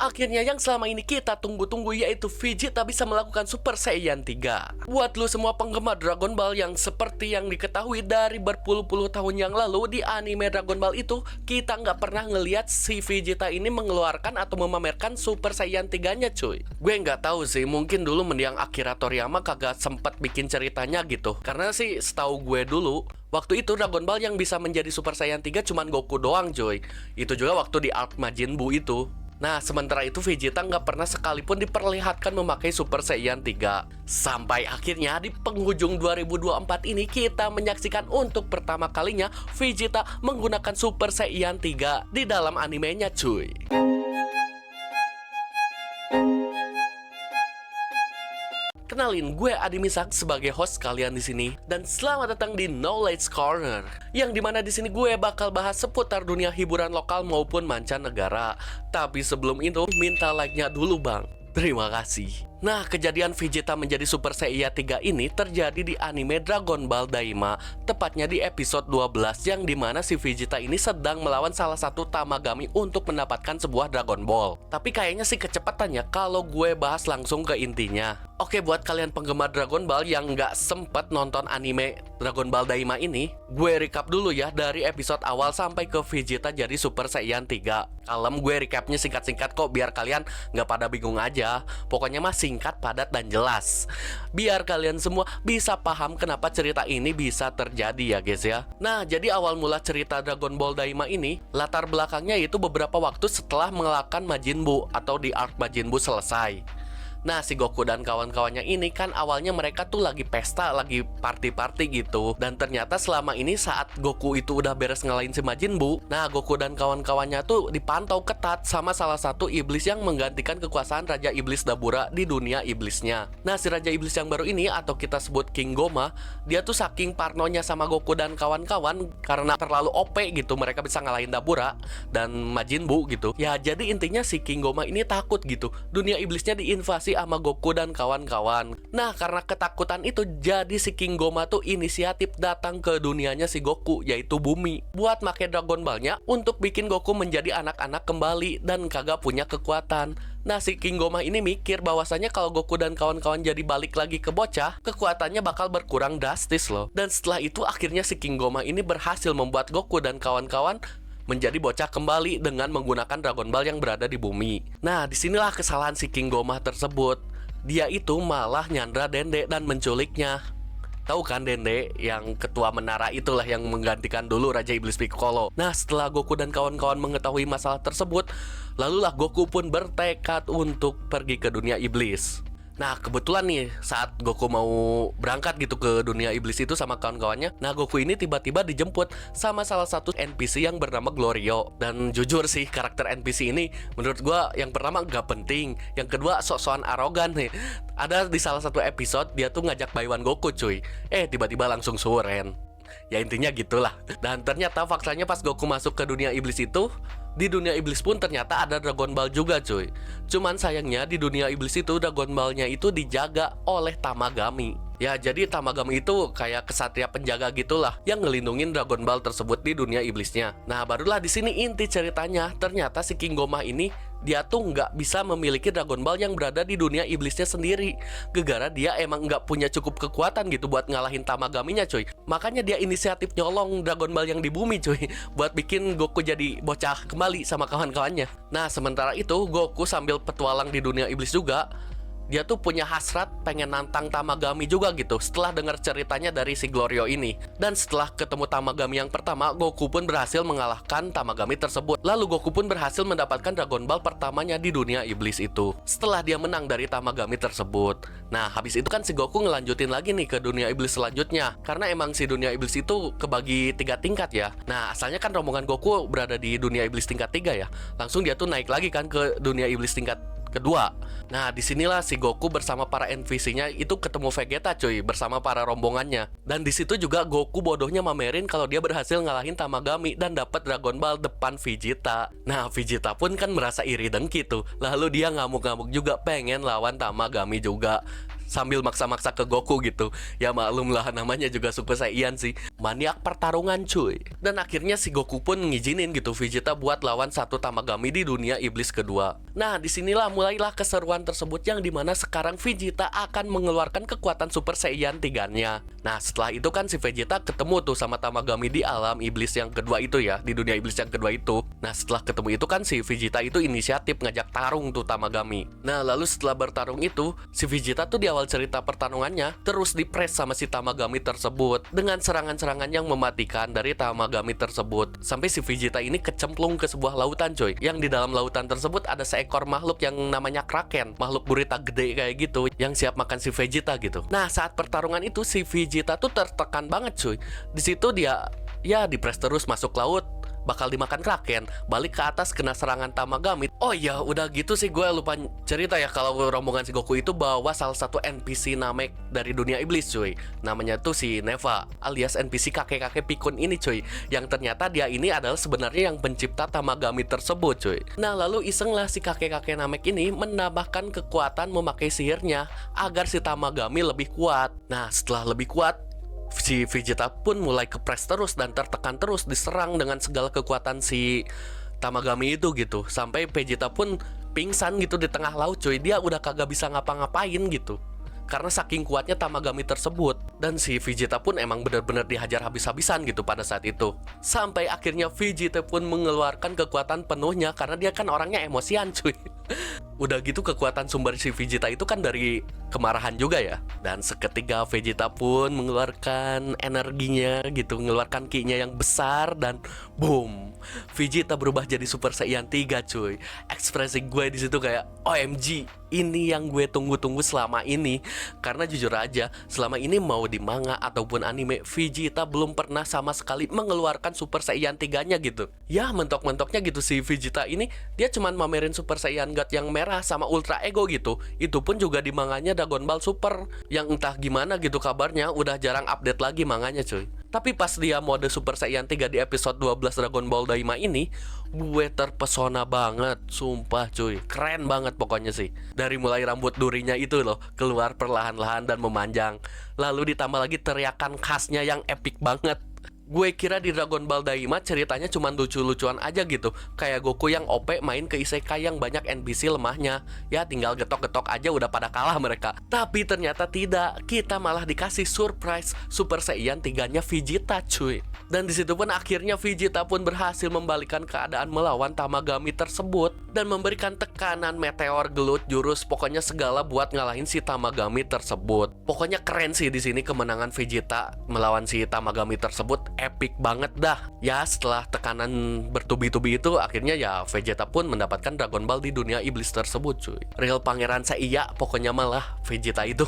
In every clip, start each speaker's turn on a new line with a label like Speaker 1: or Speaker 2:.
Speaker 1: Akhirnya yang selama ini kita tunggu-tunggu, yaitu Vegeta bisa melakukan Super Saiyan 3. Buat lu semua penggemar Dragon Ball yang seperti yang diketahui dari berpuluh-puluh tahun yang lalu, di anime Dragon Ball itu kita nggak pernah ngelihat si Vegeta ini mengeluarkan atau memamerkan Super Saiyan 3-nya cuy. Gue nggak tahu sih, mungkin dulu mendiang Akira Toriyama kagak sempet bikin ceritanya gitu. Karena sih setahu gue dulu, waktu itu Dragon Ball yang bisa menjadi Super Saiyan 3 cuman Goku doang cuy. Itu juga waktu di arc Majin Buu itu. Nah, sementara itu Vegeta nggak pernah sekalipun diperlihatkan memakai Super Saiyan 3. Sampai akhirnya di penghujung 2024 ini kita menyaksikan untuk pertama kalinya Vegeta menggunakan Super Saiyan 3 di dalam animenya cuy. Kenalin, gue Adi Misak sebagai host kalian di sini, dan selamat datang di Knowledge Corner, yang dimana di sini gue bakal bahas seputar dunia hiburan lokal maupun mancanegara. Tapi sebelum itu, minta like-nya dulu bang. Terima kasih. Nah, kejadian Vegeta menjadi Super Saiyan 3 ini terjadi di anime Dragon Ball Daima, tepatnya di episode 12, yang dimana si Vegeta ini sedang melawan salah satu Tamagami untuk mendapatkan sebuah Dragon Ball. Tapi kayaknya sih kecepatannya kalau gue bahas langsung ke intinya. Oke, buat kalian penggemar Dragon Ball yang nggak sempet nonton anime Dragon Ball Daima ini, gue recap dulu ya dari episode awal sampai ke Vegeta jadi Super Saiyan 3. Kalem, gue recapnya singkat-singkat kok biar kalian nggak pada bingung aja. Pokoknya masih singkat, padat, dan jelas, biar kalian semua bisa paham kenapa cerita ini bisa terjadi ya guys ya. Nah, jadi awal mula cerita Dragon Ball Daima ini, latar belakangnya itu beberapa waktu setelah mengalahkan Majin Buu atau di arc Majin Buu selesai. Nah, si Goku dan kawan-kawannya ini kan awalnya mereka tuh lagi pesta, lagi party-party gitu. Dan ternyata selama ini saat Goku itu udah beres ngalahin si Majin Buu, nah Goku dan kawan-kawannya tuh dipantau ketat sama salah satu iblis yang menggantikan kekuasaan Raja Iblis Dabura di dunia iblisnya. Nah, si Raja Iblis yang baru ini atau kita sebut King Goma, dia tuh saking parnonya sama Goku dan kawan-kawan karena terlalu OP gitu, mereka bisa ngalahin Dabura dan Majin Buu gitu. Ya, jadi intinya si King Goma ini takut gitu, dunia iblisnya diinvasi sama Goku dan kawan-kawan. Nah, karena ketakutan itu, jadi si King Goma tuh inisiatif datang ke dunianya si Goku, yaitu bumi, buat make Dragon Ball-nya untuk bikin Goku menjadi anak-anak kembali dan kagak punya kekuatan. Nah, si King Goma ini mikir bahwasanya kalau Goku dan kawan-kawan jadi balik lagi ke bocah, kekuatannya bakal berkurang drastis loh. Dan setelah itu akhirnya si King Goma ini berhasil membuat Goku dan kawan-kawan menjadi bocah kembali dengan menggunakan Dragon Ball yang berada di bumi. Nah, disinilah kesalahan si King Goma tersebut. Dia itu malah nyandra Dende dan menculiknya. Tahu kan Dende, yang ketua menara itulah yang menggantikan dulu Raja Iblis Piccolo. Nah, setelah Goku dan kawan-kawan mengetahui masalah tersebut, lalulah Goku pun bertekad untuk pergi ke dunia iblis. Nah, kebetulan nih saat Goku mau berangkat gitu ke dunia iblis itu sama kawan-kawannya, nah Goku ini tiba-tiba dijemput sama salah satu NPC yang bernama Glorio. Dan jujur sih, karakter NPC ini menurut gua yang pertama gak penting, yang kedua sok-sokan arogan nih. Ada di salah satu episode dia tuh ngajak Baiwan Goku cuy, tiba-tiba langsung suren. Ya intinya gitulah. Dan ternyata faktanya pas Goku masuk ke dunia iblis itu, di dunia iblis pun ternyata ada Dragon Ball juga cuy. Cuman sayangnya di dunia iblis itu Dragon Ball-nya itu dijaga oleh Tamagami. Ya, jadi Tamagami itu kayak kesatria penjaga gitulah yang ngelindungin Dragon Ball tersebut di dunia iblisnya. Nah, barulah di sini inti ceritanya. Ternyata si King Goma ini dia tuh nggak bisa memiliki Dragon Ball yang berada di dunia iblisnya sendiri. Gegara dia emang nggak punya cukup kekuatan gitu buat ngalahin Tamagaminya cuy. Makanya dia inisiatif nyolong Dragon Ball yang di bumi cuy, buat bikin Goku jadi bocah kembali sama kawan-kawannya. Nah, sementara itu Goku sambil petualang di dunia iblis juga, dia tuh punya hasrat pengen nantang Tamagami juga gitu setelah dengar ceritanya dari si Glorio ini. Dan setelah ketemu Tamagami yang pertama, Goku pun berhasil mengalahkan Tamagami tersebut. Lalu Goku pun berhasil mendapatkan Dragon Ball pertamanya di dunia iblis itu setelah dia menang dari Tamagami tersebut. Nah, habis itu kan si Goku ngelanjutin lagi nih ke dunia iblis selanjutnya, karena emang si dunia iblis itu kebagi 3 tingkat ya. Nah, asalnya kan rombongan Goku berada di dunia iblis tingkat 3 ya. Langsung dia tuh naik lagi kan ke dunia iblis tingkat kedua. Nah, disinilah si Goku bersama para NPC-nya itu ketemu Vegeta cuy, bersama para rombongannya. Dan disitu juga Goku bodohnya mamerin kalau dia berhasil ngalahin Tamagami dan dapat Dragon Ball depan Vegeta. Nah, Vegeta pun kan merasa iri dengki tuh. Lalu dia ngamuk-ngamuk juga pengen lawan Tamagami juga. sambil maksa-maksa ke Goku gitu. Ya maklum lah, namanya juga Super Saiyan sih. Maniak pertarungan cuy. Dan akhirnya si Goku pun ngizinin gitu Vegeta buat lawan satu Tamagami di dunia iblis kedua. Nah, disinilah mulailah keseruan tersebut yang dimana sekarang Vegeta akan mengeluarkan kekuatan Super Saiyan 3-nya. Nah, setelah itu kan si Vegeta ketemu tuh sama Tamagami di alam iblis yang kedua itu ya, di dunia iblis yang kedua itu. Nah, setelah ketemu itu kan si Vegeta itu inisiatif ngajak tarung tuh Tamagami. Nah, lalu setelah bertarung itu, si Vegeta tuh di awal cerita pertarungannya terus dipres sama si Tamagami tersebut dengan serangan-serangan yang mematikan dari Tamagami tersebut. Sampai si Vegeta ini kecemplung ke sebuah lautan coy, yang di dalam lautan tersebut ada seekor makhluk yang namanya Kraken, makhluk gurita gede kayak gitu, yang siap makan si Vegeta gitu. Nah, saat pertarungan itu si Vegeta tuh tertekan banget cuy. Di situ dia ya dipres terus masuk laut, bakal dimakan Kraken, balik ke atas kena serangan Tamagami. Oh iya, udah gitu sih gue lupa cerita ya kalau rombongan si Goku itu bawa salah satu NPC Namek dari dunia iblis cuy. Namanya tuh si Neva, alias NPC kakek-kakek pikun ini cuy, yang ternyata dia ini adalah sebenarnya yang pencipta Tamagami tersebut cuy. Nah, lalu iseng lah si kakek-kakek Namek ini menambahkan kekuatan memakai sihirnya agar si Tamagami lebih kuat. Nah, setelah lebih kuat, si Vegeta pun mulai kepres terus dan tertekan terus, diserang dengan segala kekuatan si Tamagami itu gitu. Sampai Vegeta pun pingsan gitu di tengah laut cuy. Dia udah kagak bisa ngapa-ngapain gitu karena saking kuatnya Tamagami tersebut. Dan si Vegeta pun emang benar-benar dihajar habis-habisan gitu pada saat itu. Sampai akhirnya Vegeta pun mengeluarkan kekuatan penuhnya karena dia kan orangnya emosian cuy. Udah gitu kekuatan sumber si Vegeta itu kan dari kemarahan juga ya. Dan seketika Vegeta pun mengeluarkan energinya gitu, mengeluarkan ki-nya yang besar dan boom, Vegeta berubah jadi Super Saiyan 3 cuy. Ekspresi gue di situ kayak OMG, ini yang gue tunggu-tunggu selama ini. Karena jujur aja, selama ini mau di manga ataupun anime, Vegeta belum pernah sama sekali mengeluarkan Super Saiyan 3-nya gitu. Ya mentok-mentoknya gitu si Vegeta ini, dia cuman mamerin Super Saiyan God yang merah sama Ultra Ego gitu. Itu pun juga di manganya Dragon Ball Super, yang entah gimana gitu kabarnya udah jarang update lagi manganya cuy. Tapi pas dia mode Super Saiyan 3 di episode 12 Dragon Ball Daima ini, gue terpesona banget, sumpah cuy. Keren banget pokoknya sih. Dari mulai rambut durinya itu loh, keluar perlahan-lahan dan memanjang. Lalu ditambah lagi teriakan khasnya yang epic banget. Gue kira di Dragon Ball Daima ceritanya cuma lucu-lucuan aja gitu, kayak Goku yang OP main ke isekai yang banyak NPC lemahnya. Ya tinggal getok-getok aja udah pada kalah mereka. Tapi ternyata tidak, kita malah dikasih surprise Super Saiyan 3-nya Vegeta cuy. Dan disitu pun akhirnya Vegeta pun berhasil membalikkan keadaan melawan Tamagami tersebut dan memberikan tekanan meteor, gelut, jurus, pokoknya segala buat ngalahin si Tamagami tersebut. Pokoknya keren sih di sini kemenangan Vegeta melawan si Tamagami tersebut. Epic banget dah. Ya setelah tekanan bertubi-tubi itu, akhirnya ya Vegeta pun mendapatkan Dragon Ball di dunia iblis tersebut cuy. Real pangeran Saiya pokoknya malah Vegeta itu.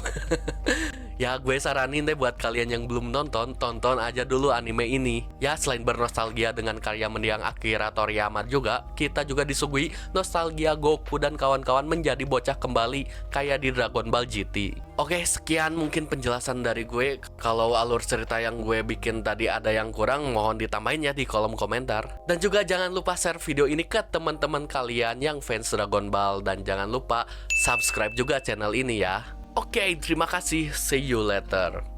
Speaker 1: Ya gue saranin deh buat kalian yang belum nonton, tonton aja dulu anime ini. Ya selain bernostalgia dengan karya mendiang Akira Toriyama juga, kita juga disuguhi nostalgia Goku dan kawan-kawan menjadi bocah kembali kayak di Dragon Ball GT. Oke, sekian mungkin penjelasan dari gue. Kalau alur cerita yang gue bikin tadi ada yang kurang, mohon ditambahin ya di kolom komentar. Dan juga jangan lupa share video ini ke teman-teman kalian yang fans Dragon Ball. Dan jangan lupa subscribe juga channel ini ya. Oke, terima kasih. See you later.